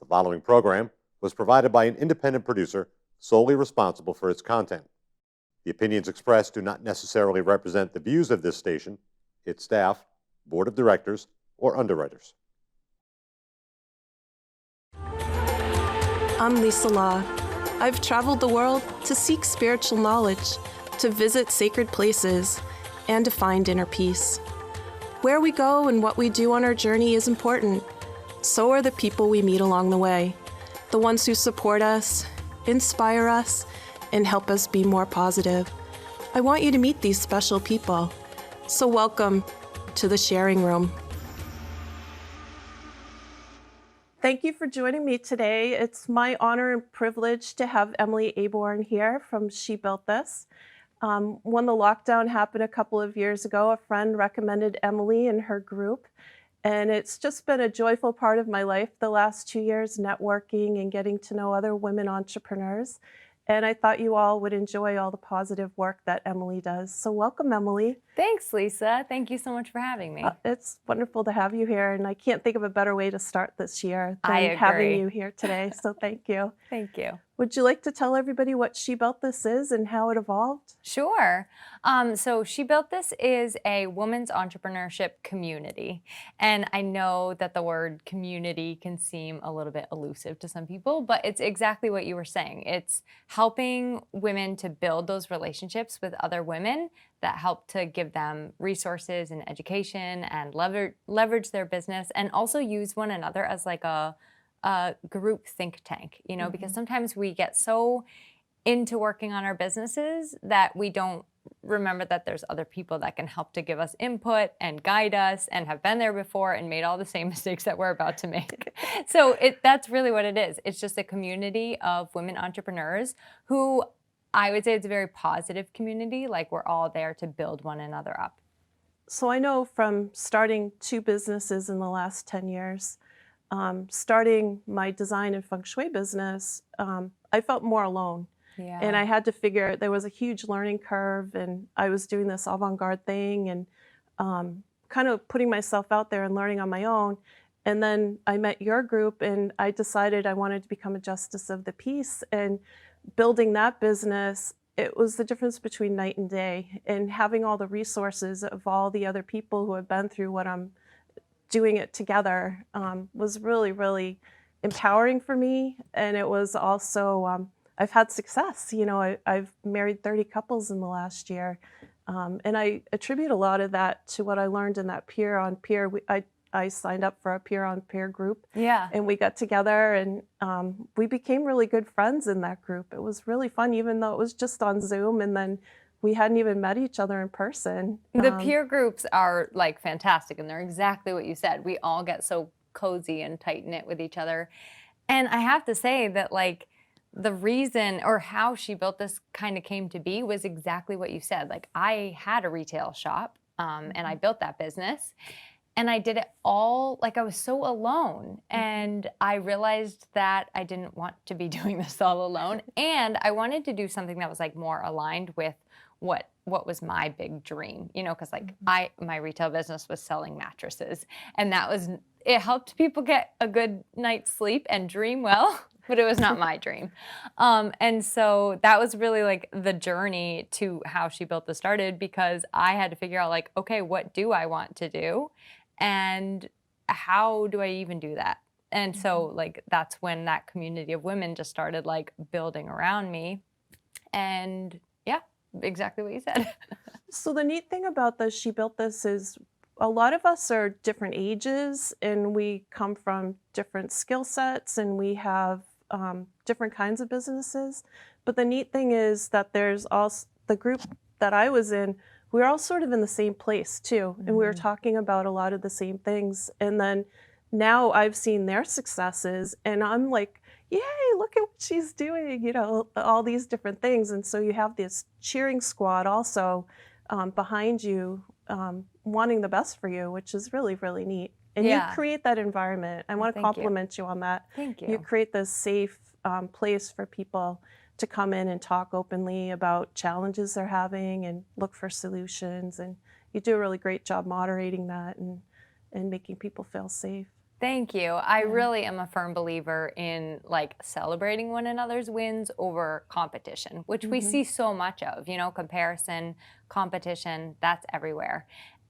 The following program was provided by an independent producer solely responsible for its content. The opinions expressed do not necessarily represent the views of this station, its staff, board of directors, or underwriters. I'm Lisa Law. I've traveled the world to seek spiritual knowledge, to visit sacred places, and to find inner peace. Where we go and what we do on our journey is important. So are the people we meet along the way, the ones who support us, inspire us, and help us be more positive. I want you to meet these special people. So welcome to the Sharing Room. Thank you for joining me today. It's my honor and privilege to have Emily Aborn here from She Built This. When the lockdown happened a couple of years ago, a friend recommended Emily and her group, and it's just been a joyful part of my life the last 2 years, networking and getting to know other women entrepreneurs. And I thought you all would enjoy all the positive work that Emily does. So welcome, Emily. Thanks, Lisa. Thank you so much for having me. It's wonderful to have you here, and I can't think of a better way to start this year I than agree. having you here today. So thank you. Thank you. Would you like to tell everybody what She Built This is and how it evolved? Sure. So She Built This is a women's entrepreneurship community. And I know that the word community can seem a little bit elusive to some people, but it's exactly what you were saying. It's helping women to build those relationships with other women that help to give them resources and education and leverage their business, and also use one another as like a group think tank, because sometimes we get so into working on our businesses that we don't remember that there's other people that can help to give us input and guide us and have been there before and made all the same mistakes that we're about to make. So that's really what it is. It's just a community of women entrepreneurs who, I would say it's a very positive community. Like, we're all there to build one another up. So I know from starting 2 businesses in the last 10 years, starting my design and feng shui business, I felt more alone. Yeah. And I had to figure there was a huge learning curve, and I was doing this avant-garde thing and kind of putting myself out there and learning on my own. And then I met your group, and I decided I wanted to become a justice of the peace. And building that business, it was the difference between night and day. And having all the resources of all the other people who have been through what I'm doing it together was really, really empowering for me. And it was also, I've had success. I've married 30 couples in the last year. And I attribute a lot of that to what I learned in that peer-on-peer. I signed up for a peer-on-peer group. Yeah. And we got together, and we became really good friends in that group. It was really fun, even though it was just on Zoom, and then we hadn't even met each other in person. The peer groups are like fantastic, and they're exactly what you said. We all get so cozy and tight-knit with each other. And I have to say that, like, the reason or how She Built This kind of came to be was exactly what you said. Like, I had a retail shop, and I built that business. And I did it all, like, I was so alone. And I realized that I didn't want to be doing this all alone. And I wanted to do something that was like more aligned with what was my big dream, because like my retail business was selling mattresses, and it helped people get a good night's sleep and dream well, but it was not my dream. And so that was really like the journey to how She Built This started, because I had to figure out, like, okay, what do I want to do? And how do I even do that? And so, like, that's when that community of women just started, like, building around me. And yeah, exactly what you said. So the neat thing about the She Built This is a lot of us are different ages, and we come from different skill sets, and we have different kinds of businesses. But the neat thing is that there's also the group that I was in, we were all sort of in the same place too. And we were talking about a lot of the same things. And then now I've seen their successes, and I'm like, yay, look at what she's doing, all these different things. And so you have this cheering squad also behind you, wanting the best for you, which is really, really neat. And you create that environment. I want to compliment you on that. Thank you. You create this safe place for people to come in and talk openly about challenges they're having and look for solutions. And you do a really great job moderating that and making people feel safe. Thank you. I Yeah. really am a firm believer in like celebrating one another's wins over competition, which we Mhm. see so much of, comparison, competition, that's everywhere.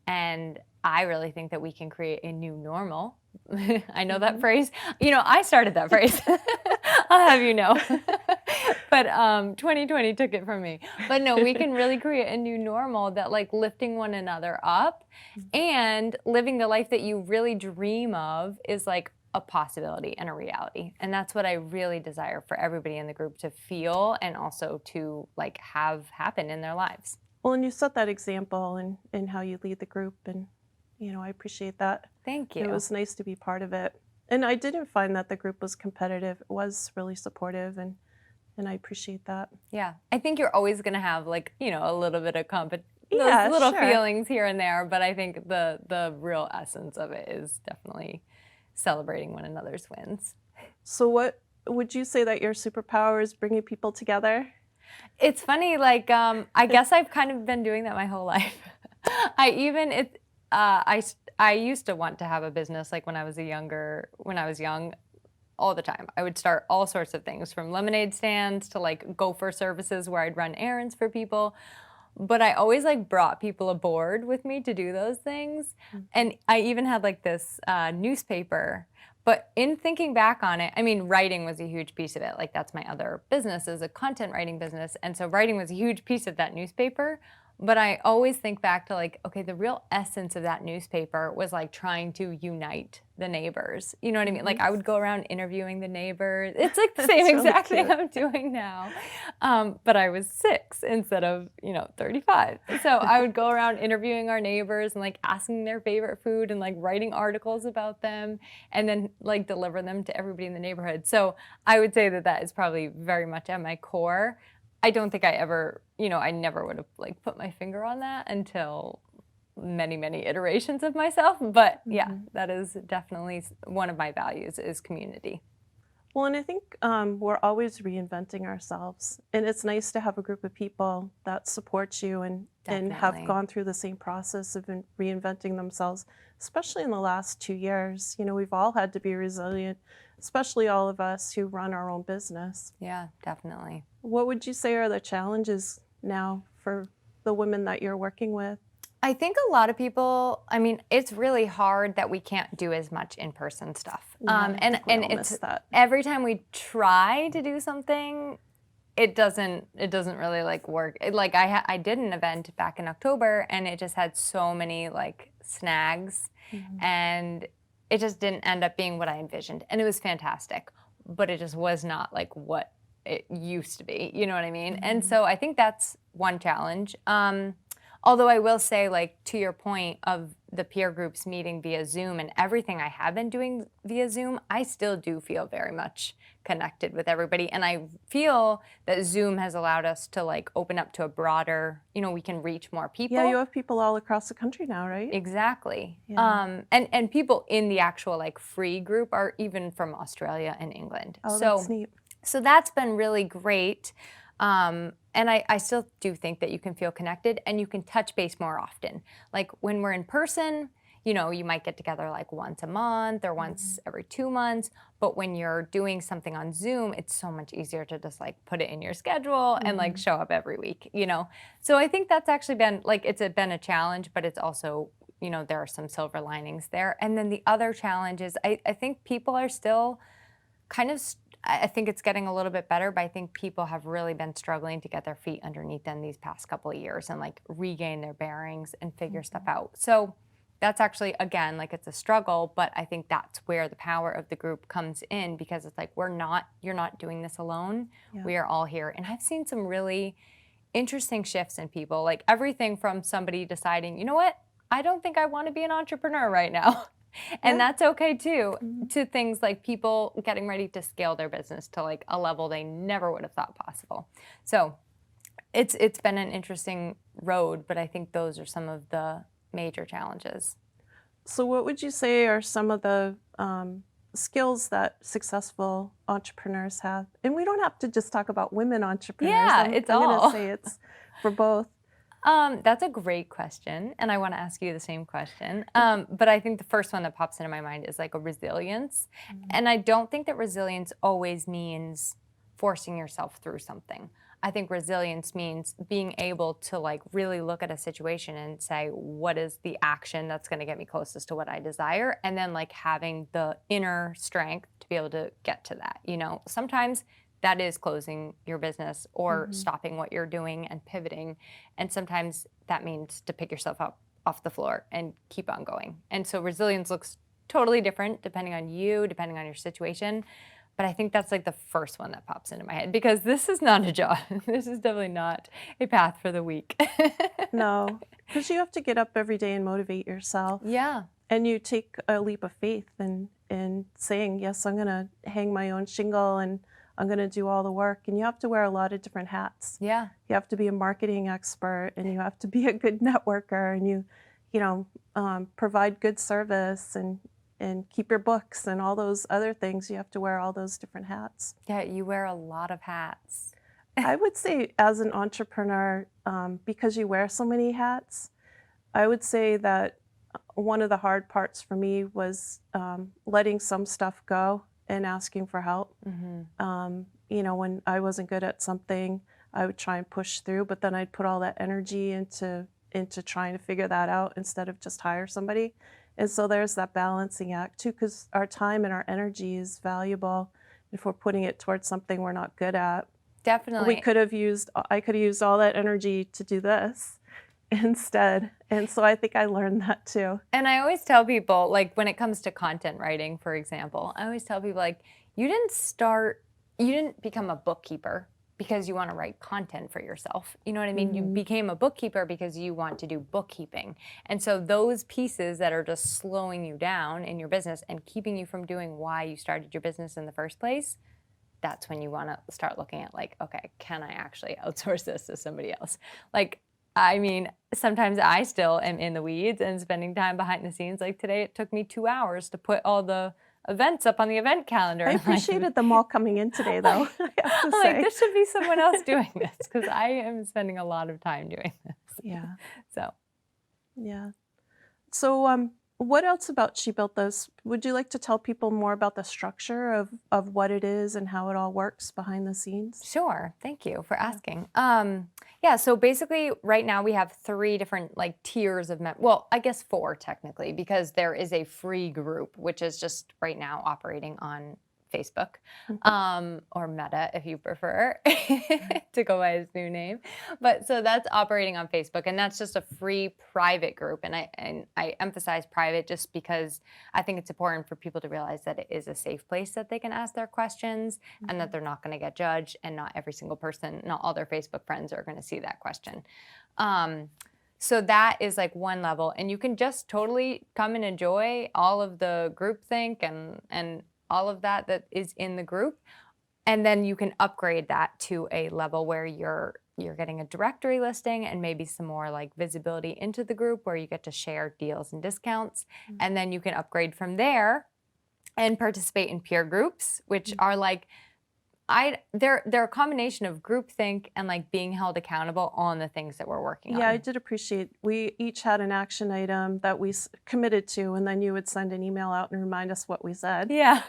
And I really think that we can create a new normal. I know that Mhm. phrase. I started that phrase. I'll have you know. But 2020 took it from me. But no, we can really create a new normal that like lifting one another up and living the life that you really dream of is like a possibility and a reality. And that's what I really desire for everybody in the group to feel and also to like have happen in their lives. Well, and you set that example in how you lead the group, and I appreciate that. Thank It you. was nice to be part of it. And I didn't find that the group was competitive. It was really supportive, and I appreciate that. Yeah. I think you're always going to have like, a little bit of those Yeah, little sure. feelings here and there, but I think the real essence of it is definitely celebrating one another's wins. So what would you say that your superpower is bringing people together? It's funny, like, I guess I've kind of been doing that my whole life. I even it I used to want to have a business like when I was young all the time. I would start all sorts of things from lemonade stands to like gopher services where I'd run errands for people. But I always like brought people aboard with me to do those things. Mhm. And I even had like this newspaper. But in thinking back on it, I mean, writing was a huge piece of it. Like that's my other business is a content writing business. And so writing was a huge piece of that newspaper. But I always think back to like, okay, the real essence of that newspaper was like trying to unite the neighbors. You know what I mean? Like I would go around interviewing the neighbors. It's like the That's same really exact thing cute. I'm doing now. But I was 6 instead of, 35. So I would go around interviewing our neighbors and like asking their favorite food and like writing articles about them and then like deliver them to everybody in the neighborhood. So I would say that that is probably very much at my core. I don't think I ever, I never would have like put my finger on that until many, many iterations of myself. But yeah, Mhm. that is definitely one of my values is community. Well, and I think we're always reinventing ourselves, and it's nice to have a group of people that support you and have Definitely. gone through the same process of reinventing themselves, especially in the last 2 years. We've all had to be resilient, especially all of us who run our own business. Yeah, definitely. What would you say are the challenges now for the women that you're working with? I think a lot of people, I mean, it's really hard that we can't do as much in-person stuff. Yeah, I And think we all it's miss that. every time we try to do something, it doesn't really like work. Like I did an event back in October and it just had so many like snags Mhm. and it just didn't end up being what I envisioned. And it was fantastic, but it just was not like what it used to be. You know what I mean? And Mhm. so I think that's one challenge. Although I will say, like, to your point of the peer groups meeting via Zoom and everything I have been doing via Zoom, I still do feel very much connected with everybody. And I feel that Zoom has allowed us to like open up to a broader, we can reach more Yeah, you people. have people all across the country now, right? Exactly. Yeah. And people in the actual like free group are even from Australia and England. Oh, that's So neat. so that's been really great. And I still do think that you can feel connected and you can touch base more often. Like when we're in person, you might get together like once a month or once Mhm. every 2 months. But when you're doing something on Zoom, it's so much easier to just like put it in your schedule and like Mhm. show up every week. So I think that's actually been like, been a challenge, but it's also, there are some silver linings there. And then the other challenge is I think people are still kind of I think it's getting a little bit better, but I think people have really been struggling to get their feet underneath them these past couple of years and like regain their bearings and figure stuff Mhm. out. So that's actually again like it's a struggle, but I think that's where the power of the group comes in because it's like you're not doing this alone. Yeah. We are all here. And I've seen some really interesting shifts in people, like everything from somebody deciding, you know what, I don't think I want to be an entrepreneur right now. And Yeah. that's okay too, Mhm. to things like people getting ready to scale their business to like a level they never would have thought possible. So it's been an interesting road, but I think those are some of the major challenges. So, what would you say are some of the skills that successful entrepreneurs have? And we don't have to just talk about women entrepreneurs. Yeah, I'm, it's I'm going to all. say it's for both. That's a great question, and I want to ask you the same question. But I think the first one that pops into my mind is like a resilience, and I don't think that resilience always means forcing yourself through something. I think resilience means being able to like really look at a situation and say, what is the action that's going to get me closest to what I desire? And then like having the inner strength to be able to get to that. You know, sometimes that is closing your business or stopping what you're doing and pivoting. And sometimes that means to pick yourself up off the floor and keep on going. And so resilience looks totally different depending on you, depending on your situation. But I think that's like the first one that pops into my head because this is not a job. This is definitely not a path for the weak. No, because you have to get up every day and motivate yourself. Yeah. And you take a leap of faith in saying, yes, I'm going to hang my own shingle and I'm going to do all the work. And you have to wear a lot of different hats. Yeah. You have to be a marketing expert and you have to be a good networker and provide good service and keep your books and all those other things. You have to wear all those different hats. Yeah, you wear a lot of hats. I would say as an entrepreneur, because you wear so many hats, I would say that one of the hard parts for me was letting some stuff go and asking for help. When I wasn't good at something, I would try and push through, but then I'd put all that energy into trying to figure that out instead of just hire somebody. And so there's that balancing act too, because our time and our energy is valuable. If we're putting it towards something we're not good at, Definitely. I could have used all that energy to do this instead. And so I think I learned that too. And I always tell people, like when it comes to content writing, for example, I always tell people like, you didn't become a bookkeeper because you want to write content for yourself. You know what I mean? You became a bookkeeper because you want to do bookkeeping. And so those pieces that are just slowing you down in your business and keeping you from doing why you started your business in the first place, that's when you want to start looking at like, okay, can I actually outsource this to somebody else? Like, I mean, sometimes I still am in the weeds and spending time behind the scenes. Like today, it took me 2 hours to put all the events up on the event calendar. I appreciated them all coming in today, though. I have to say. Like, there should be someone else doing this because I am spending a lot of time doing this. Yeah. So, yeah. So, what else about She Built This? Would you like to tell people more about the structure of what it is and how it all works behind the scenes? sure. Thank you for asking. Yeah, so basically right now we have 3 different like tiers of well, I guess 4 technically because there is a free group which is just right now operating on Facebook, or Meta if you prefer to go by his new name. But so that's operating on Facebook, and that's just a free private group. And I emphasize private just because I think it's important for people to realize that it is a safe place that they can ask their questions and that they're not going to get judged, and not every single person, not all their Facebook friends are going to see that question. So that is like one level, and you can just totally come and enjoy all of the groupthink and all of that is in the group. And then you can upgrade that to a level where you're getting a directory listing and maybe some more like visibility into the group where you get to share deals and discounts. And then you can upgrade from there and participate in peer groups, which are like, they're a combination of groupthink and like being held accountable on the things that we're working on. Yeah, I did appreciate. We each had an action item that we committed to, and then you would send an email out and remind us what we said. Yeah.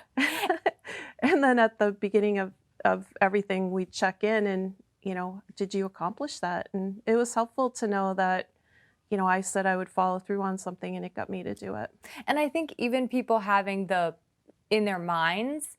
And then at the beginning of everything, we check in and, did you accomplish that? And it was helpful to know that, I said I would follow through on something and it got me to do it. And I think even people having in their minds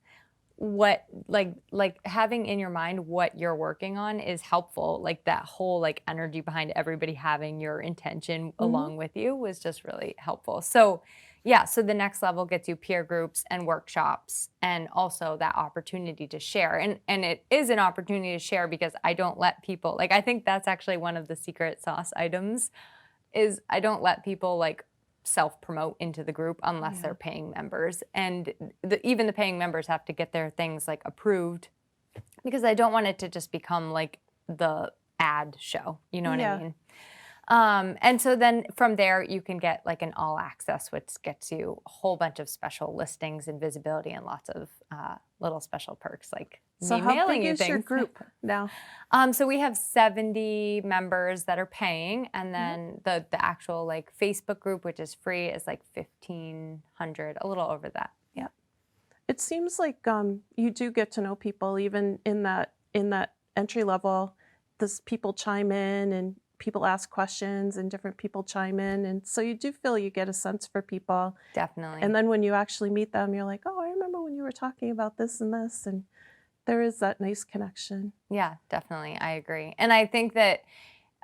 what like having in your mind what you're working on is helpful. Like that whole like energy behind everybody having your intention along with you was just really helpful. So yeah, so the next level gets you peer groups and workshops and also that opportunity to share. And it is an opportunity to share because I don't let people, like I think that's actually one of the secret sauce items is I don't let people like self-promote into the group unless they're paying members. And even the paying members have to get their things like approved because I don't want it to just become like the ad show. You know what I mean? And so then from there, you can get like an all access, which gets you a whole bunch of special listings and visibility and lots of little special perks like So me how mailing big you is your things. group now? So we have 70 members that are paying, and then the actual like Facebook group, which is free, is like 1,500, a little over that. Yeah. It seems like you do get to know people even in that entry level. This people chime in and people ask questions and different people chime in, and so you do feel you get a sense for people. Definitely. And then when you actually meet them, you're like, oh, I remember when you were talking about this and this, and there is that nice connection. Yeah, definitely. I agree. And I think that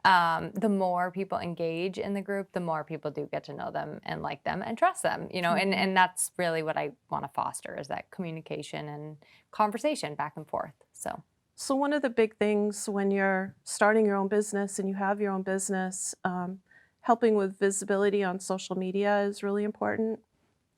the more people engage in the group, the more people do get to know them and like them and trust them, you know, and that's really what I want to foster is that communication and conversation back and forth. So one of the big things when you're starting your own business and you have your own business, helping with visibility on social media is really important.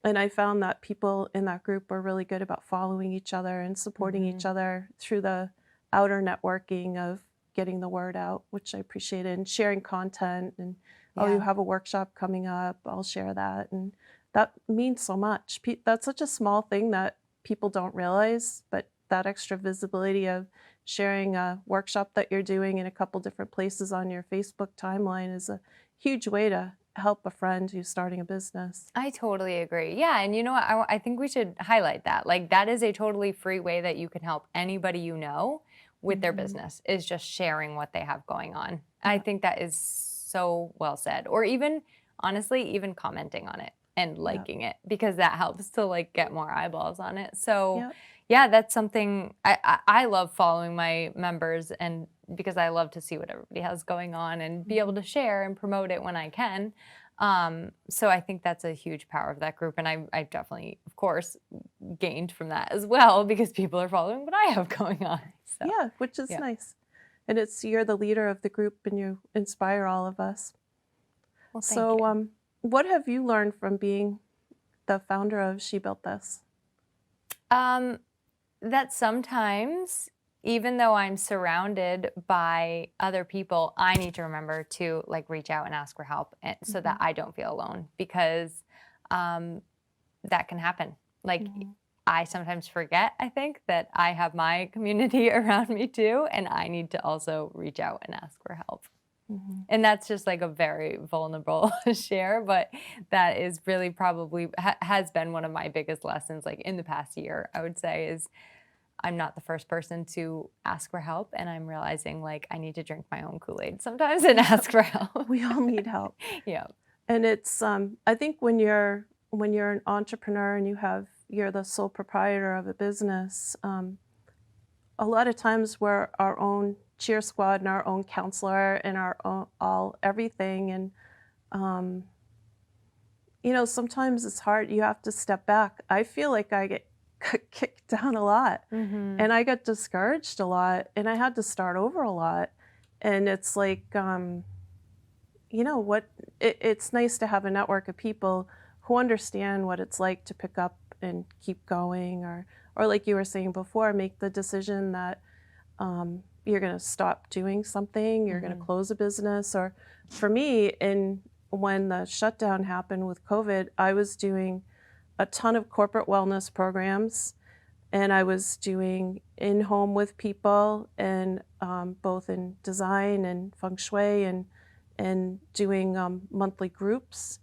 And I found that people in that group are really good about following each other and supporting each other through the outer networking of getting the word out, which I appreciated, and sharing content. And, oh, you have a workshop coming up, I'll share that. And that means so much. That's such a small thing that people don't realize, but that extra visibility of sharing a workshop that you're doing in a couple different places on your Facebook timeline is a huge way to help a friend who's starting a business. I totally agree. Yeah, and you know what? I think we should highlight that. Like that is a totally free way that you can help anybody you know with their business is just sharing what they have going on. I think that is so well said. Or even honestly, even commenting on it and liking it because that helps to like get more eyeballs on it. So yeah, that's something I love following my members and because I love to see what everybody has going on and be able to share and promote it when I can. So I think that's a huge power of that group. And I definitely, of course, gained from that as well because people are following what I have going on. So, yeah, which is nice. And you're the leader of the group and you inspire all of us. Well, thank you. What have you learned from being the founder of She Built This? That sometimes, even though I'm surrounded by other people, I need to remember to like reach out and ask for help so that I don't feel alone because that can happen. Like I sometimes forget, I think, that I have my community around me too, and I need to also reach out and ask for help. And that's just like a very vulnerable share, but that is really probably has been one of my biggest lessons like in the past year, I would say, is I'm not the first person to ask for help, and I'm realizing like I need to drink my own Kool-Aid sometimes and ask for help. We all need help. Yeah. And it's I think when you're an entrepreneur and you're the sole proprietor of a business, a lot of times we're our own cheer squad and our own counselor and our own everything. And you know, sometimes it's hard. You have to step back. I feel like I get kicked down a lot and I got discouraged a lot and I had to start over a lot. And it's like, you know what, it's nice to have a network of people who understand what it's like to pick up and keep going, or like you were saying before, make the decision that you're going to stop doing something, you're going to close a business. Or for me, when the shutdown happened with COVID, I was doing a ton of corporate wellness programs, and I was doing in-home with people, and both in design and feng shui, and doing monthly groups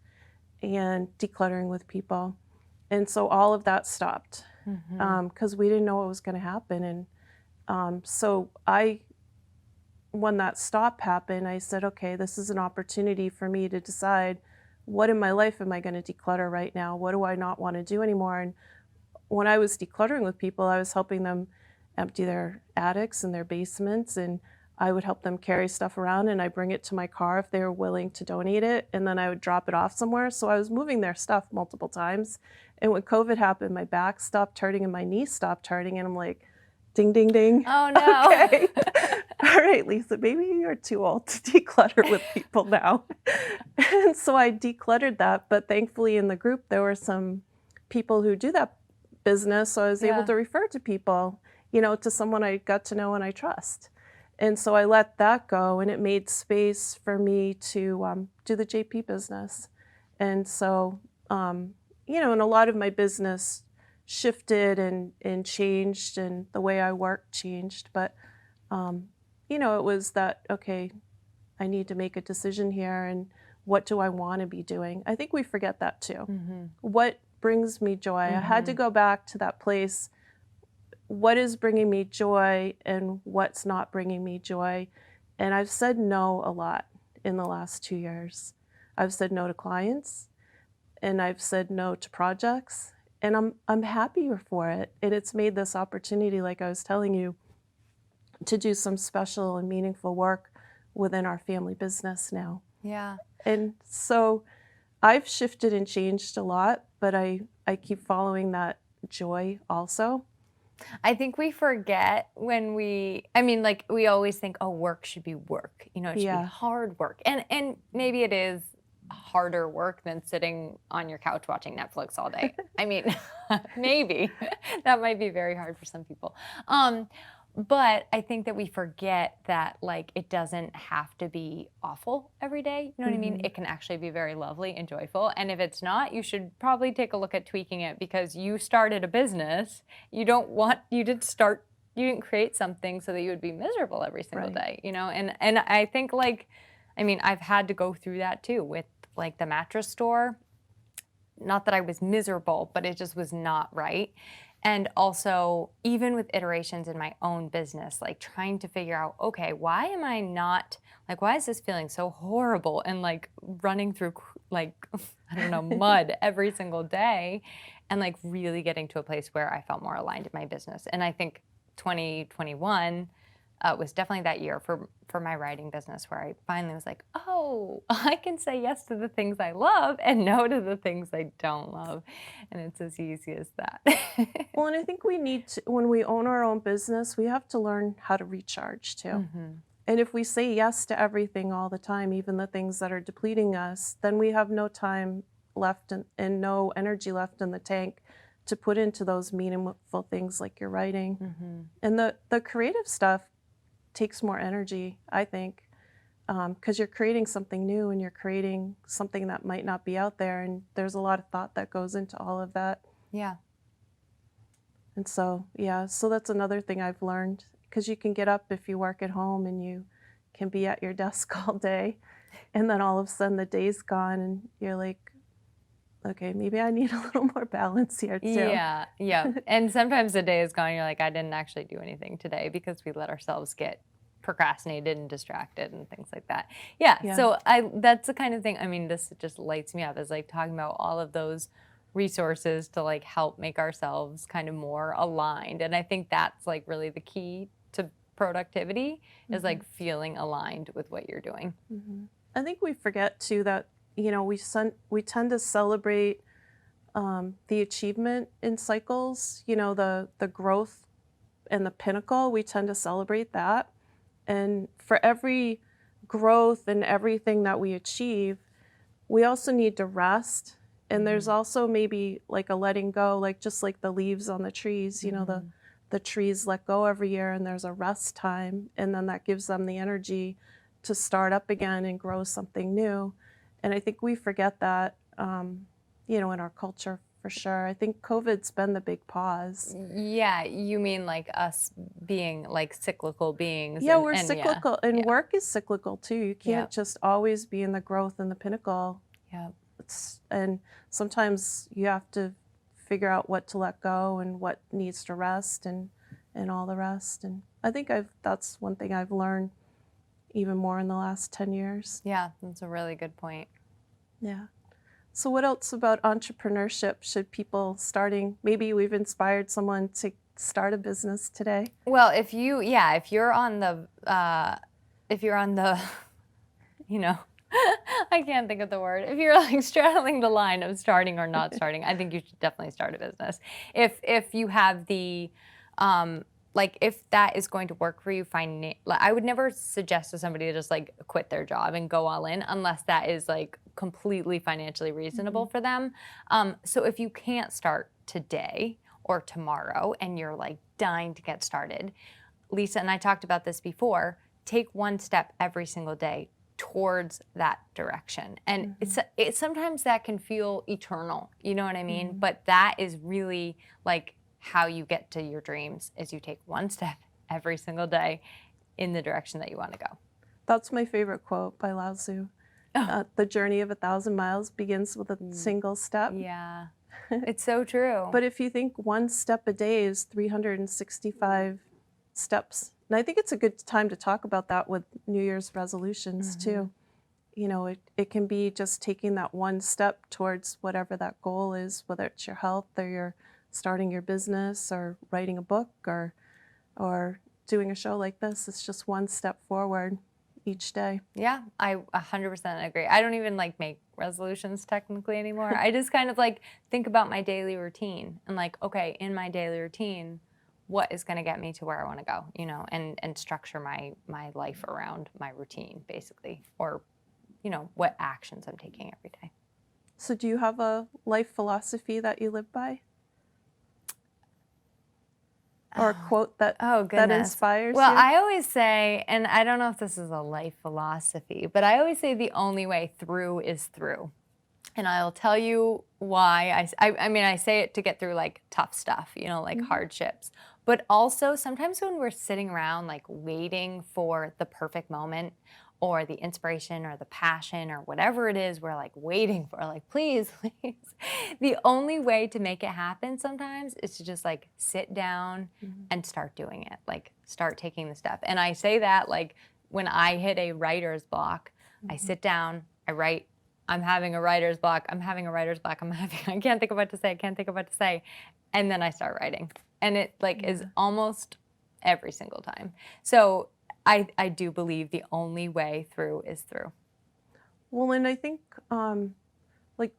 and decluttering with people. And so all of that stopped because we didn't know what was going to happen. And so when that stop happened, I said, okay, this is an opportunity for me to decide what in my life am I going to declutter right now? What do I not want to do anymore? And when I was decluttering with people, I was helping them empty their attics and their basements, and I would help them carry stuff around, and I bring it to my car if they were willing to donate it, and then I would drop it off somewhere. So I was moving their stuff multiple times. And when COVID happened, my back stopped hurting and my knees stopped hurting, and I'm like, ding, ding, ding. Oh, no. Okay. All right, Lisa, maybe you're too old to declutter with people now. And so I decluttered that, but thankfully in the group, there were some people who do that business, so I was able to refer to people, you know, to someone I got to know and I trust. And so I let that go, and it made space for me to do the JP business. And so, and a lot of my business shifted and changed, and the way I work changed. But, it was that, okay, I need to make a decision here, and what do I want to be doing? I think we forget that too. What brings me joy? I had to go back to that place. What is bringing me joy and what's not bringing me joy? And I've said no a lot in the last 2 years. I've said no to clients, and I've said no to projects, and I'm happier for it. And it's made this opportunity, like I was telling you, to do some special and meaningful work within our family business now. Yeah. And so I've shifted and changed a lot, but I keep following that joy also. I think we forget when we always think, oh, work should be work. It should be Yeah. hard work. And maybe it is harder work than sitting on your couch watching Netflix all day. I mean, maybe that might be very hard for some people. But I think that we forget that it doesn't have to be awful every day. You know what I mean? It can actually be very lovely and joyful. And if it's not, you should probably take a look at tweaking it, because you started a business. You didn't create something so that you would be miserable every single day, And I think I've had to go through that too with the mattress store. Not that I was miserable, but it just was not right. And also, even with iterations in my own business, trying to figure out, okay, why am I not, why is this feeling so horrible and running through, I don't know, mud every single day, and really getting to a place where I felt more aligned in my business. And I think 2021 was definitely that year for my writing business, where I finally was like, oh, I can say yes to the things I love and no to the things I don't love. And it's as easy as that. Well, and I think we need to, when we own our own business, we have to learn how to recharge too. And if we say yes to everything all the time, even the things that are depleting us, then we have no time left and no energy left in the tank to put into those meaningful things like your writing. And the creative stuff takes more energy, I think, because you're creating something new and you're creating something that might not be out there. And there's a lot of thought that goes into all of that. Yeah. And so, so that's another thing I've learned, because you can get up if you work at home and you can be at your desk all day, and then all of a sudden the day's gone and you're like, okay, maybe I need a little more balance here too. Yeah. And sometimes the day is gone, you're like, I didn't actually do anything today, because we let ourselves get procrastinated and distracted and things like that. Yeah. So that's the kind of thing, this just lights me up, is talking about all of those resources to help make ourselves kind of more aligned. And I think that's really the key to productivity, is feeling aligned with what you're doing. I think we forget too that we tend to celebrate the achievement in cycles, the growth and the pinnacle. We tend to celebrate that. And for every growth and everything that we achieve, we also need to rest. And there's also maybe a letting go, just like the leaves on the trees, the trees let go every year, and there's a rest time. And then that gives them the energy to start up again and grow something new. And I think we forget that, in our culture, for sure. I think COVID's been the big pause. Yeah, you mean us being cyclical beings? Yeah, we're cyclical, and work is cyclical too. You can't just always be in the growth and the pinnacle. Yeah. And sometimes you have to figure out what to let go and what needs to rest and all the rest. And I think that's one thing I've learned even more in the last 10 years. Yeah, that's a really good point. Yeah. So what else about entrepreneurship should people maybe we've inspired someone to start a business today? Well, if you're on the, I can't think of the word. If you're straddling the line of starting or not starting, I think you should definitely start a business. If you have the, if that is going to work for you, I would never suggest to somebody to just quit their job and go all in, unless that is completely financially reasonable for them. So if you can't start today or tomorrow and you're dying to get started, Lisa and I talked about this before, take one step every single day towards that direction. And it's sometimes that can feel eternal, you know what I mean? But that is really like how you get to your dreams, is you take one step every single day in the direction that you want to go. That's my favorite quote by Lao Tzu. The journey of 1,000 miles begins with a single step. Yeah, it's so true. But if you think one step a day is 365 steps, and I think it's a good time to talk about that with New Year's resolutions too. You know, it can be just taking that one step towards whatever that goal is, whether it's your health or you're starting your business or writing a book or doing a show like this. It's just one step forward each day. Yeah, I 100% agree. I don't even like make resolutions technically anymore. I just kind of like think about my daily routine and like, okay, in my daily routine, what is going to get me to where I want to go, you know, and structure my life around my routine basically, or, you know, what actions I'm taking every day. So do you have a life philosophy that you live by? Or a quote that, that inspires well, you? I always say, and I don't know if this is a life philosophy, but I always say the only way through is through. And I'll tell you why. I mean, I say it to get through like tough stuff, you know, like hardships. But also sometimes when we're sitting around like waiting for the perfect moment or the inspiration or the passion or whatever it is we're like waiting for, like, please, please. The only way to make it happen sometimes is to just like sit down and start doing it, like start taking the step. And I say that like when I hit a writer's block, I sit down, I write, I'm having a writer's block, I can't think of what to say, and then I start writing. And it like is almost every single time. So I do believe the only way through is through. Well, and I think like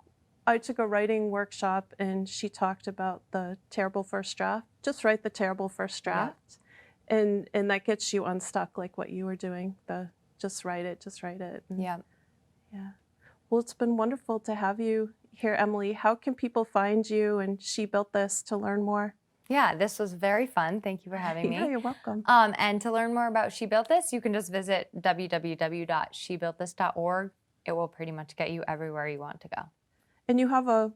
I took a writing workshop and she talked about the terrible first draft. Just write the terrible first draft. And that gets you unstuck, like what you were doing. Just write it. And, Yeah. Well, it's been wonderful to have you here, Emily. How can people find you and She Built This to learn more? Yeah, this was very fun. Thank you for having me. Yeah, you're welcome. And to learn more about She Built This, you can just visit www.shebuiltthis.org. It will pretty much get you everywhere you want to go. And you have a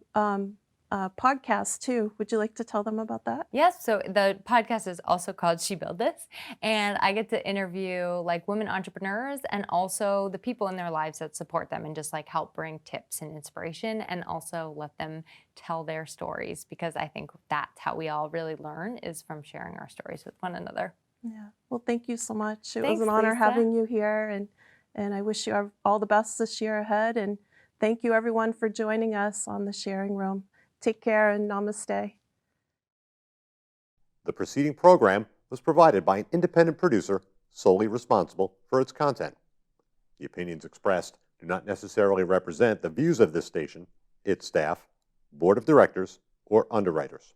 podcast too. Would you like to tell them about that? Yes, so the podcast is also called She Built This, and I get to interview like women entrepreneurs and also the people in their lives that support them and just like help bring tips and inspiration and also let them tell their stories, because I think that's how we all really learn, is from sharing our stories with one another. Yeah. Well, thank you so much. It Thanks, was an honor Lisa. having you here, and I wish you all the best this year ahead. And thank you everyone for joining us on the Sharing Room. Take care and namaste. The preceding program was provided by an independent producer solely responsible for its content. The opinions expressed do not necessarily represent the views of this station, its staff, board of directors, or underwriters.